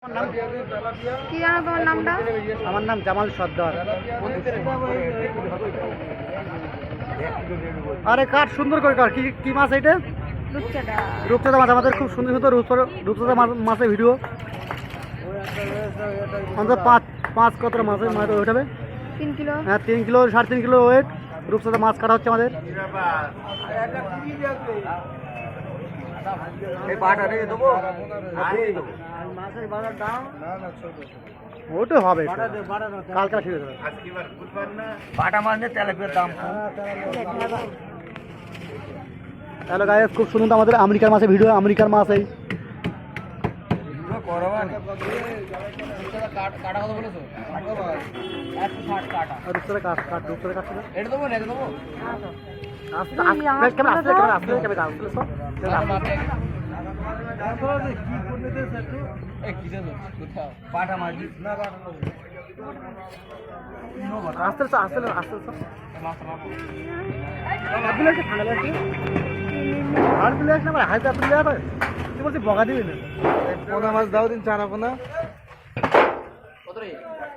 কি জানো তোমার নামটা? আমার নাম জামাল সর্দার। আরে কাট সুন্দর করে কাট। কি কি মাছ এটা? রূপচাঁদা। রূপচাঁদা মাছ। আমাদের খুব সুন্দর সুন্দর রূপচাঁদা মাছের ভিডিও। আমাদের পাঁচ কত মাছের মাছ ওঠাবে? 3 কিলো। হ্যাঁ 3 কিলো 3.5 কিলো ওয়েট রূপচাঁদা মাছ কাটা হচ্ছে আমাদের। ওটা হবে কালকে ঠিক আছে। বাটা মাছ নিয়ে তেলাপিয়ার দাম হ্যালো গাইস, খুব সুন্দর আমাদের আমেরিকার মাছের ভিডিও। আমেরিকার মাছ এই রূপচাঁদা কাট রূপচাঁদা কাটছে না। বাটা মাছ আস্তে আস্তে আস্তে আর তুলে আসলে আমার হাতে তুলে যাবে। তুই বলছি বগা দিবি না? পোনা মাছ দাও দিন চারা পোনা।